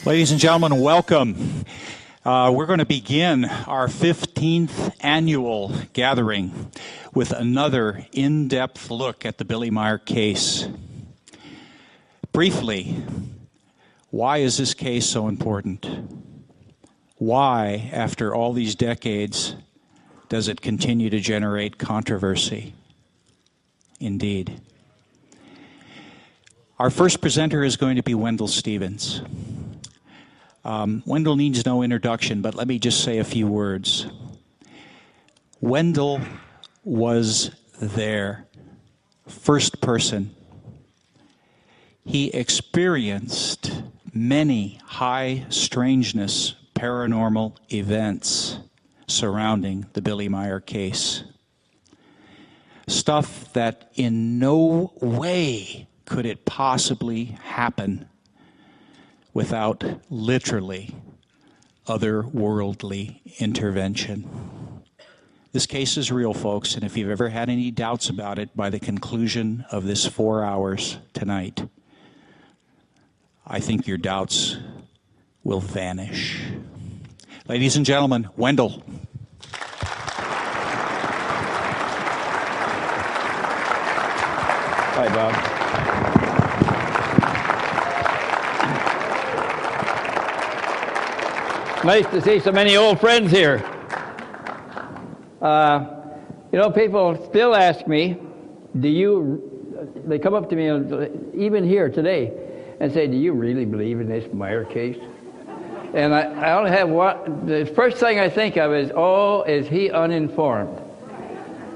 Ladies and gentlemen, welcome. We're going to begin our 15th annual gathering with another in-depth look at the Billy Meier case. Briefly, why is this case so important? Why, after all these decades, does it continue to generate controversy? Indeed. Our first presenter is going to be Wendelle Stevens. Wendelle needs no introduction, but let me just say a few words. Wendelle was there, first person. He experienced many high strangeness paranormal events surrounding the Billy Meier case. Stuff that in no way could it possibly happen without literally otherworldly intervention. This case is real, folks, and if you've ever had any doubts about it, by the conclusion of this 4 hours tonight, I think your doubts will vanish. Ladies and gentlemen, Wendelle. Hi, Bob. Nice to see so many old friends here. You know, people still ask me, they come up to me, even here today, and say, do you really believe in this Meier case? And I only have one. The first thing I think of is, oh, is he uninformed?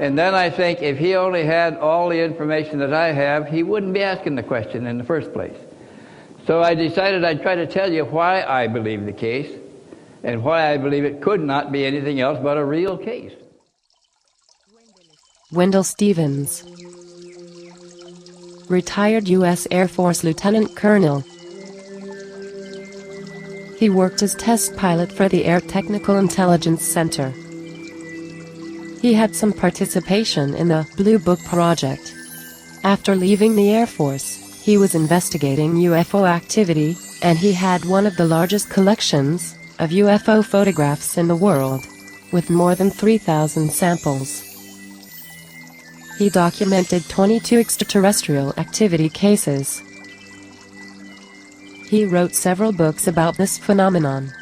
And then I think, if he only had all the information that I have, he wouldn't be asking the question in the first place. So I decided I'd try to tell you why I believe the case, and why I believe it could not be anything else but a real case. Wendelle Stevens, retired U.S. Air Force Lieutenant Colonel. He worked as test pilot for the Air Technical Intelligence Center. He had some participation in the Blue Book project. After leaving the Air Force, he was investigating UFO activity, and he had one of the largest collections of UFO photographs in the world, with more than 3,000 samples. He documented 22 extraterrestrial activity cases. He wrote several books about this phenomenon.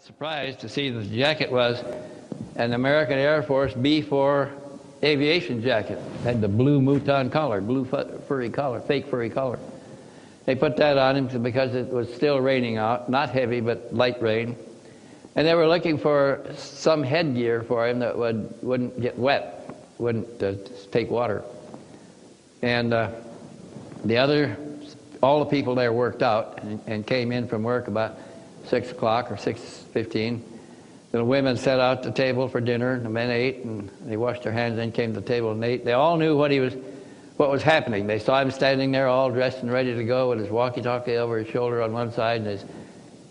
Surprised to see that the jacket was an American Air Force B-4 aviation jacket. Had the blue mouton collar, blue furry collar, fake furry collar. They put that on him because it was still raining out, not heavy, but light rain. And they were looking for some headgear for him that wouldn't get wet, wouldn't take water. And all the people there worked out and came in from work about 6 o'clock or 6:15. The women set out the table for dinner, and the men ate, and they washed their hands, then came to the table and ate. They all knew what was happening. They saw him standing there all dressed and ready to go with his walkie-talkie over his shoulder on one side and his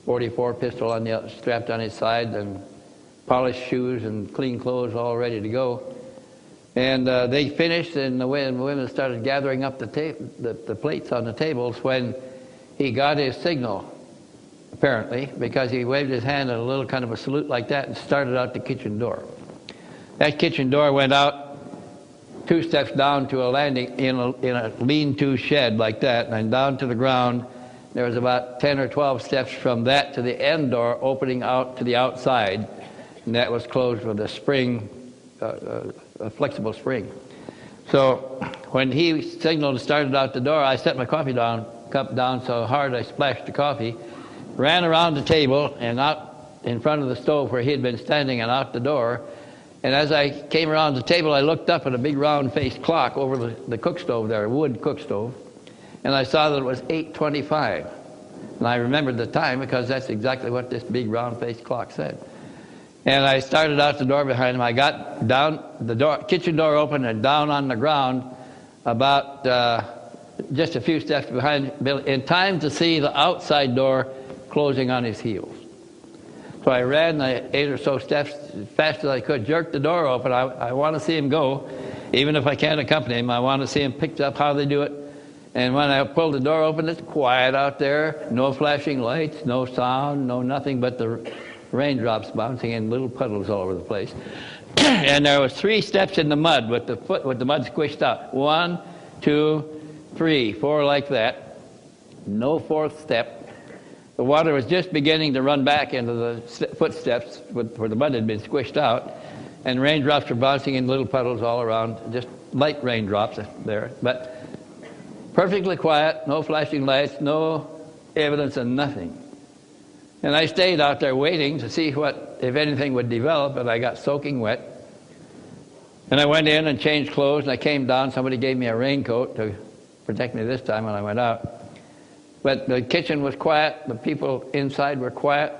.44 pistol on the other, strapped on his side, and polished shoes and clean clothes all ready to go. And they finished, and the women started gathering up the plates on the tables when he got his signal, apparently, because he waved his hand in a little kind of a salute like that and started out the kitchen door. That kitchen door went out 2 steps down to a landing in a lean-to shed like that, and then down to the ground. There was about 10 or 12 steps from that to the end door opening out to the outside, and that was closed with a spring, a flexible spring. So when he signaled and started out the door, I set my coffee cup down so hard I splashed the coffee, ran around the table and out in front of the stove where he had been standing and out the door. And as I came around the table, I looked up at a big round-faced clock over the cook stove there, a wood cook stove, and I saw that it was 8:25. And I remembered the time because that's exactly what this big round-faced clock said. And I started out the door behind him. I got down, the kitchen door open and down on the ground about just a few steps behind Bill, in time to see the outside door closing on his heels. So I ran 8 or so steps as fast as I could, jerked the door open. I want to see him go. Even if I can't accompany him, I want to see him picked up how they do it. And when I pulled the door open, it's quiet out there. No flashing lights, no sound, no nothing but the raindrops bouncing in little puddles all over the place. And there was 3 steps in the mud with the mud squished out. 1, 2, 3, 4 like that. No 4th step. The water was just beginning to run back into the footsteps where the mud had been squished out, and raindrops were bouncing in little puddles all around, just light raindrops there. But perfectly quiet, no flashing lights, no evidence of nothing. And I stayed out there waiting to see if anything would develop, and I got soaking wet. And I went in and changed clothes, and I came down. Somebody gave me a raincoat to protect me this time when I went out. But the kitchen was quiet. The people inside were quiet.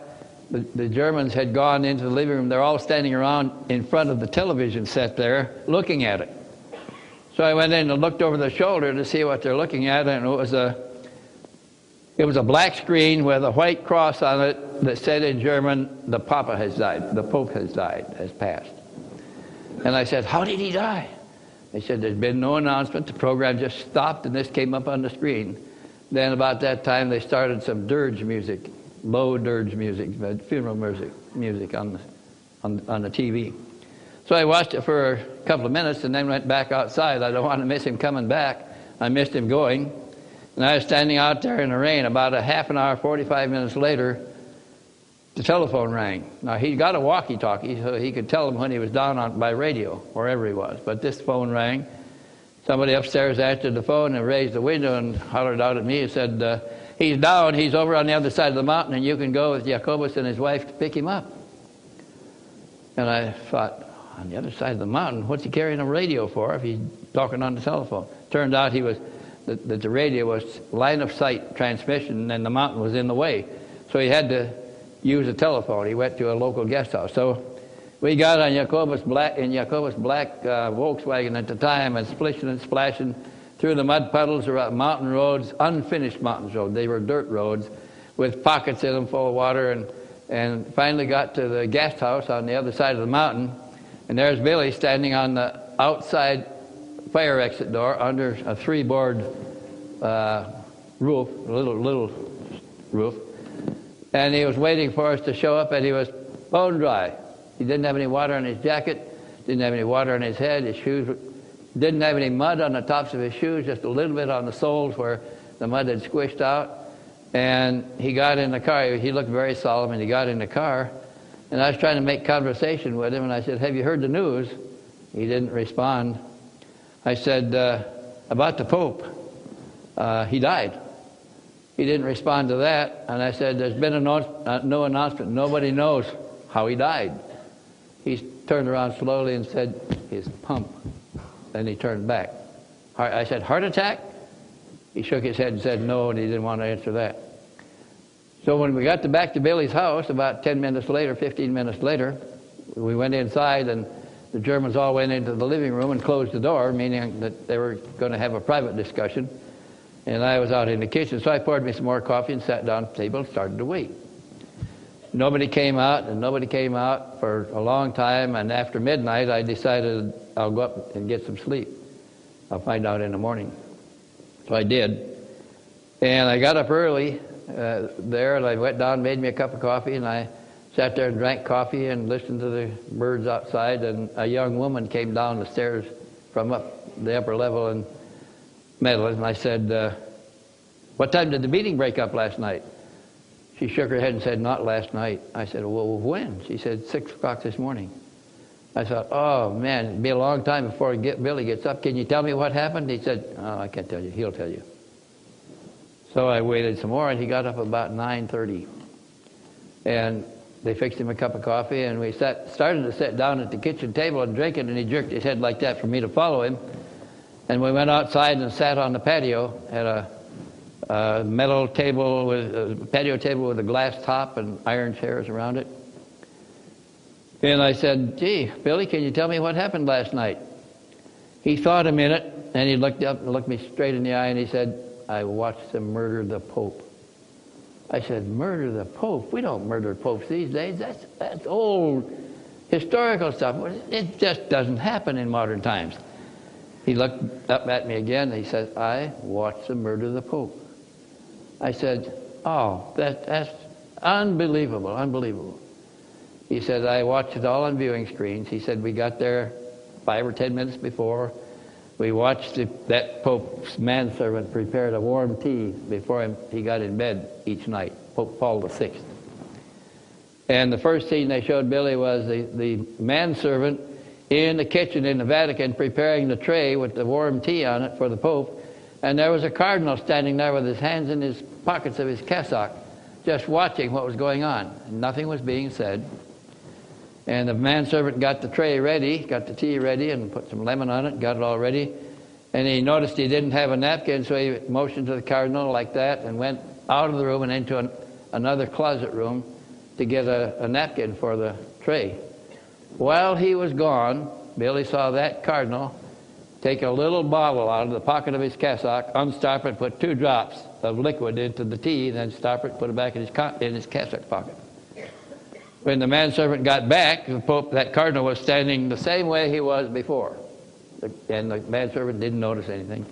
The Germans had gone into the living room. They're all standing around in front of the television set there looking at it. So I went in and looked over their shoulder to see what they're looking at, and it was a black screen with a white cross on it that said in German, "The Papa has died, the Pope has died, has passed." And I said, "How did he die?" They said, "There's been no announcement. The program just stopped, and this came up on the screen." Then about that time, they started some dirge music, low dirge music, funeral music on the TV. So I watched it for a couple of minutes and then went back outside. I don't want to miss him coming back. I missed him going. And I was standing out there in the rain. About a half an hour, 45 minutes later, the telephone rang. Now, he got a walkie-talkie, so he could tell them when he was down by radio, wherever he was. But this phone rang. Somebody upstairs answered the phone and raised the window and hollered out at me and said, "He's down. He's over on the other side of the mountain, and you can go with Jacobus and his wife to pick him up." And I thought, on the other side of the mountain, what's he carrying a radio for if he's talking on the telephone? Turned out that the radio was line of sight transmission, and the mountain was in the way. So he had to use a telephone. He went to a local guest house. So we got on Jacobus black Volkswagen at the time and splishing and splashing through the mud puddles around mountain roads, unfinished mountain roads. They were dirt roads with pockets in them full of water, and finally got to the guest house on the other side of the mountain. And there's Billy standing on the outside fire exit door under a 3-board roof, a little roof. And he was waiting for us to show up, and he was bone dry. He didn't have any water on his jacket, didn't have any water on his head, his shoes didn't have any mud on the tops of his shoes, just a little bit on the soles where the mud had squished out. And he got in the car. He looked very solemn, and he got in the car. And I was trying to make conversation with him, and I said, "Have you heard the news?" He didn't respond. I said, about the Pope. He died. He didn't respond to that. And I said, there's been no announcement. Nobody knows how he died. He turned around slowly and said, his pump. Then he turned back. I said, heart attack? He shook his head and said no, and he didn't want to answer that. So when we got back to Billy's house, about 10 minutes later, 15 minutes later, we went inside, and the Germans all went into the living room and closed the door, meaning that they were going to have a private discussion. And I was out in the kitchen, so I poured me some more coffee and sat down at the table and started to wait. Nobody came out, and nobody came out for a long time, and after midnight I decided I'll go up and get some sleep. I'll find out in the morning. So I did. And I got up early there, and I went down and made me a cup of coffee, and I sat there and drank coffee and listened to the birds outside, and a young woman came down the stairs from up the upper level and met us, and I said, what time did the meeting break up last night? She shook her head and said, not last night. I said, well, when? She said, 6 o'clock this morning. I thought, oh, man, it'll be a long time before Billy gets up. Can you tell me what happened? He said, oh, I can't tell you. He'll tell you. So I waited some more, and he got up about 9:30. And they fixed him a cup of coffee, and we started to sit down at the kitchen table and drink it, and he jerked his head like that for me to follow him. And we went outside and sat on the patio at a metal table, a patio table with a glass top and iron chairs around it. And I said, gee, Billy, can you tell me what happened last night? He thought a minute, and he looked up and looked me straight in the eye, and he said, I watched them murder the Pope. I said, murder the Pope? We don't murder popes these days. That's old historical stuff. It just doesn't happen in modern times. He looked up at me again, and he said, I watched them murder the Pope. I said, oh, that's unbelievable, unbelievable. He said, I watched it all on viewing screens. He said, we got there 5 or 10 minutes before. We watched that Pope's manservant prepared a warm tea before he got in bed each night, Pope Paul VI. And the first scene they showed Billy was the manservant in the kitchen in the Vatican preparing the tray with the warm tea on it for the Pope. And there was a cardinal standing there with his hands in his pockets of his cassock, just watching what was going on. Nothing was being said. And the manservant got the tray ready, got the tea ready, and put some lemon on it, got it all ready. And he noticed he didn't have a napkin, so he motioned to the cardinal like that and went out of the room and into another closet room to get a napkin for the tray. While he was gone, Billy saw that cardinal take a little bottle out of the pocket of his cassock, unstop it, put 2 drops of liquid into the tea, then stop it, put it back in his cassock pocket. When the manservant got back, the Pope, that cardinal was standing the same way he was before. And the manservant didn't notice anything.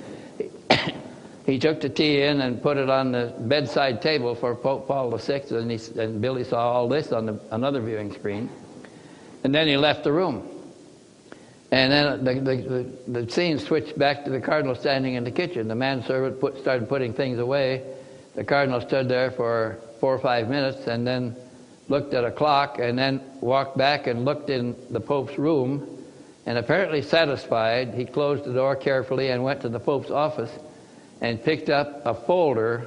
He took the tea in and put it on the bedside table for Pope Paul VI, and Billy saw all this on another viewing screen. And then he left the room. And then the scene switched back to the cardinal standing in the kitchen. The manservant started putting things away. The cardinal stood there for 4 or 5 minutes and then looked at a clock and then walked back and looked in the Pope's room. And apparently satisfied, he closed the door carefully and went to the Pope's office and picked up a folder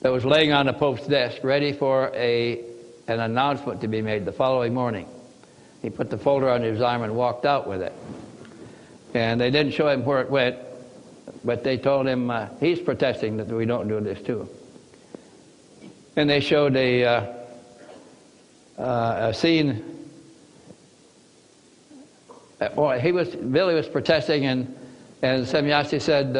that was laying on the Pope's desk, ready for an announcement to be made the following morning. He put the folder on his arm and walked out with it. And they didn't show him where it went, but they told him he's protesting that we don't do this too. And they showed a scene. Billy was protesting, and Semyasi said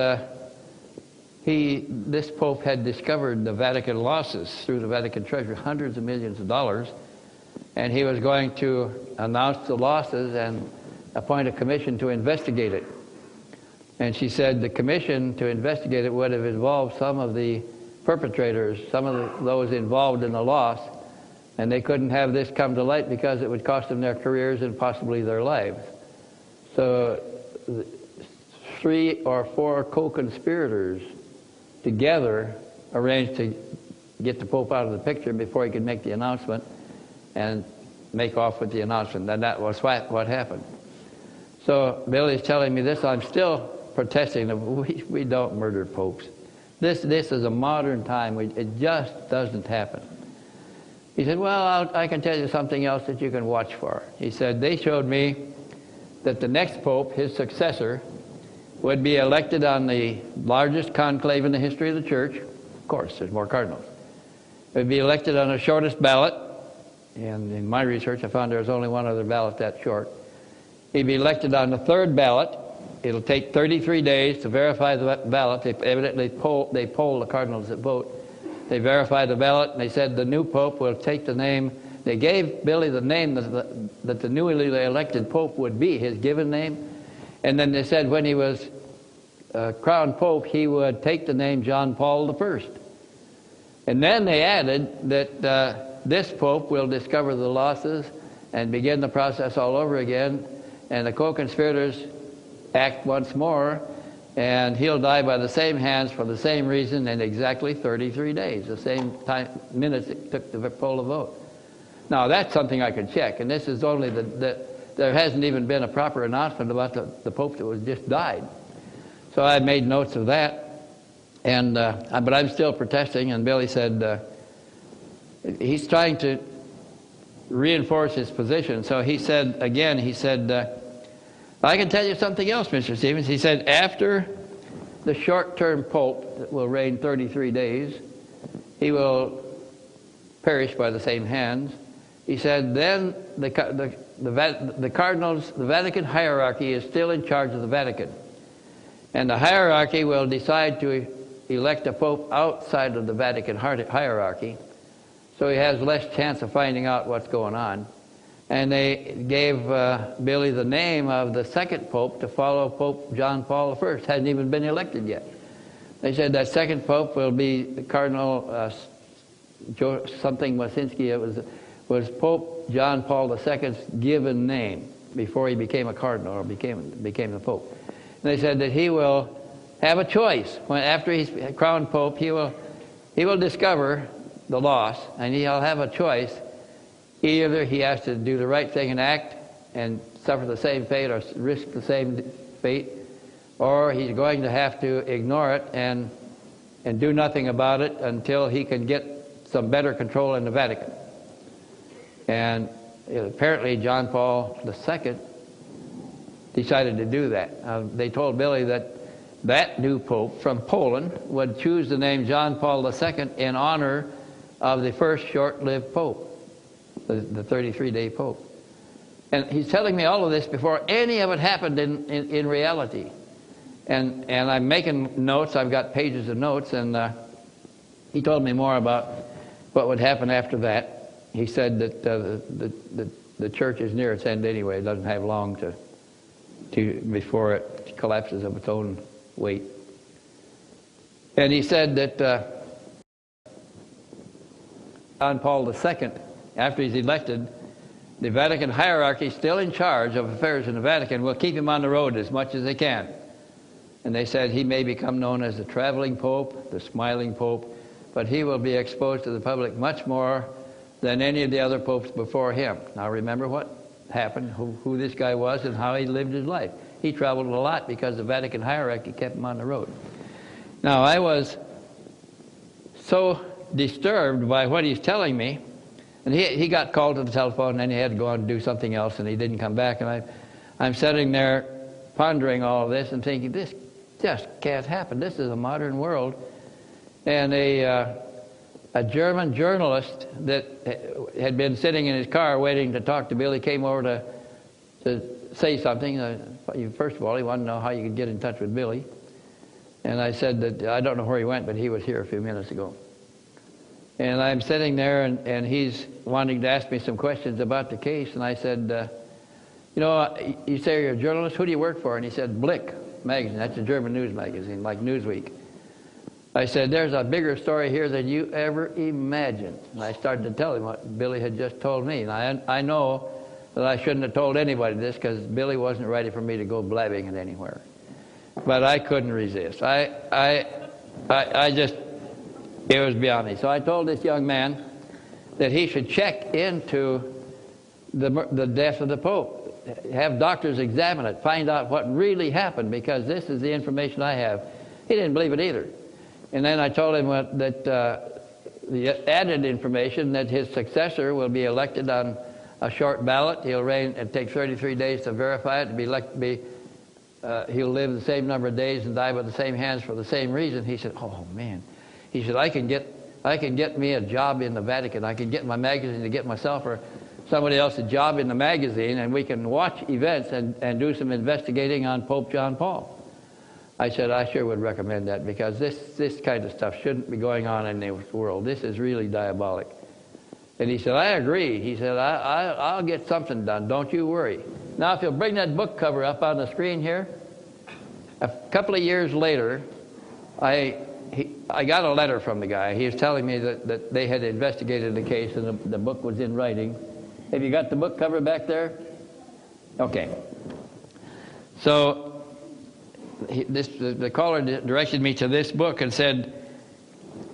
this Pope had discovered the Vatican losses through the Vatican treasury, hundreds of millions of dollars, and he was going to announce the losses and appoint a commission to investigate it. And she said the commission to investigate it would have involved some of the perpetrators, some of those involved in the loss, and they couldn't have this come to light because it would cost them their careers and possibly their lives. So 3 or 4 co-conspirators together arranged to get the Pope out of the picture before he could make the announcement and make off with the announcement. And that was what happened. So Billy's telling me this. I'm still protesting that we don't murder popes. This is a modern time. It just doesn't happen. He said, well, I can tell you something else that you can watch for. He said, they showed me that the next pope, his successor, would be elected on the largest conclave in the history of the church. Of course, there's more cardinals. It would be elected on the shortest ballot. And in my research, I found there was only one other ballot that short. He'd be elected on the third ballot. It'll take 33 days to verify the ballot. They evidently poll the cardinals that vote. They verify the ballot, and they said the new pope will take the name. They gave Billy the name that the newly elected pope would be, his given name. And then they said when he was crowned pope, he would take the name John Paul I. And then they added that this pope will discover the losses and begin the process all over again, and the co-conspirators act once more, and he'll die by the same hands for the same reason in exactly 33 days, the same minutes it took to poll a vote. Now, that's something I could check, and this is only there hasn't even been a proper announcement about the pope that was just died. So I made notes of that, and but I'm still protesting, and Billy said he's trying to reinforce his position. So he said, again, I can tell you something else, Mr. Stevens. He said, after the short-term pope that will reign 33 days, he will perish by the same hands. He said, then the cardinals, the Vatican hierarchy is still in charge of the Vatican. And the hierarchy will decide to elect a pope outside of the Vatican hierarchy, so he has less chance of finding out what's going on. And they gave Billy the name of the second pope to follow Pope John Paul I. Hasn't even been elected yet. They said that second pope will be Cardinal something Wasinski. It was Pope John Paul II's given name before he became a cardinal or became the pope. And they said that he will have a choice. After he's crowned pope, he will discover the loss, and he'll have a choice. Either he has to do the right thing and act and suffer the same fate or risk the same fate, or he's going to have to ignore it and do nothing about it until he can get some better control in the Vatican. And apparently John Paul II decided to do that. They told Billy that new pope from Poland would choose the name John Paul II in honor of the first short-lived pope, the 33-day pope. And he's telling me all of this before any of it happened in reality. And I'm making notes. I've got pages of notes, and he told me more about what would happen after that. He said that the church is near its end anyway. It doesn't have long before it collapses of its own weight. And he said that John Paul II, after he's elected, the Vatican hierarchy, still in charge of affairs in the Vatican, will keep him on the road as much as they can. And they said he may become known as the traveling pope, the smiling pope, but he will be exposed to the public much more than any of the other popes before him. Now remember what happened, who this guy was and how he lived his life. He traveled a lot because the Vatican hierarchy kept him on the road. Now I was so disturbed by what he's telling me, and he got called to the telephone, and then he had to go and do something else, and he didn't come back. And I'm sitting there pondering all of this and thinking, this just can't happen. This is a modern world. And a German journalist that had been sitting in his car waiting to talk to Billy came over to say something. First of all, he wanted to know how you could get in touch with Billy. And I said that I don't know where he went, but he was here a few minutes ago. And I'm sitting there, and he's wanting to ask me some questions about the case. And I said, you say you're a journalist. Who do you work for? And he said, Blick magazine. That's a German news magazine, like Newsweek. I said, there's a bigger story here than you ever imagined. And I started to tell him what Billy had just told me. And I know that I shouldn't have told anybody this because Billy wasn't ready for me to go blabbing it anywhere. But I couldn't resist. I just, it was beyond me. So I told this young man that he should check into the death of the Pope. have doctors examine it, find out what really happened, because this is the information I have. He didn't believe it either. And then I told him that the added information that his successor will be elected on a short ballot. He'll reign. It takes 33 days to verify it. He'll live the same number of days and die with the same hands for the same reason. He said, "Oh man," he said, "I can get me a job in the Vatican. I can get my magazine to get myself or somebody else a job in the magazine, and we can watch events and do some investigating on Pope John Paul." I said, "I sure would recommend that, because this kind of stuff shouldn't be going on in the world. This is really diabolic." And he said, "I agree." He said, I'll get something done. Don't you worry." Now, if you'll bring that book cover up on the screen here. A couple of years later, I got a letter from the guy. He was telling me that they had investigated the case and the book was in writing. Have you got the book cover back there? Okay. So the caller directed me to this book and said,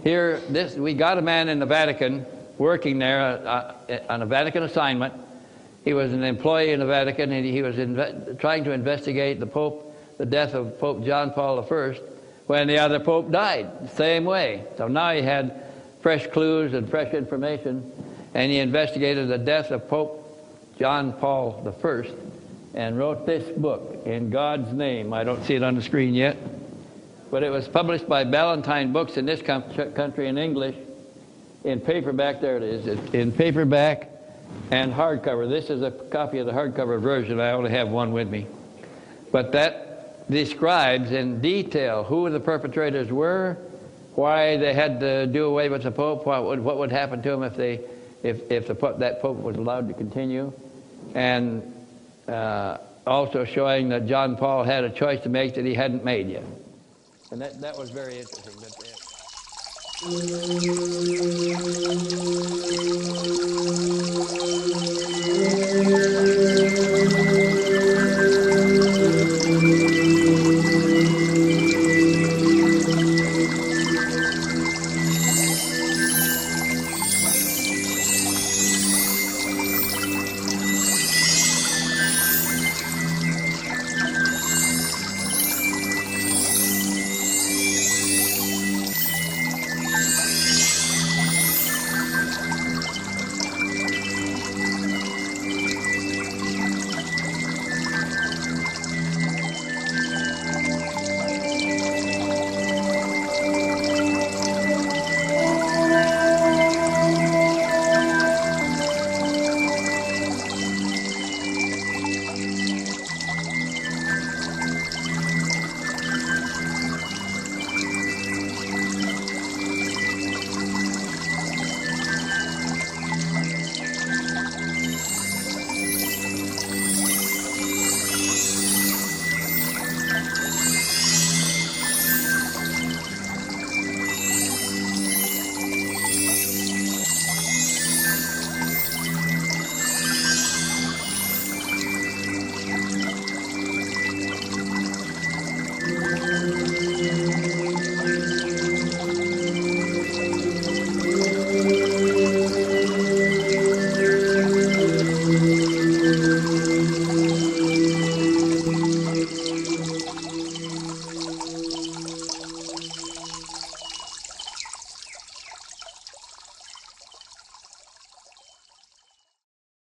we got a man in the Vatican working there on a Vatican assignment. He was an employee in the Vatican, and he was trying to investigate the death of Pope John Paul I when the other pope died, the same way. So now he had fresh clues and fresh information, and he investigated the death of Pope John Paul I and wrote this book, In God's Name. I don't see it on the screen yet, but it was published by Ballantine Books in this country in English, in paperback. There it is, in paperback and hardcover. This is a copy of the hardcover version. I only have one with me. But that describes in detail who the perpetrators were, why they had to do away with the Pope, what would happen to them if that Pope was allowed to continue, and also showing that John Paul had a choice to make that he hadn't made yet. And that was very interesting.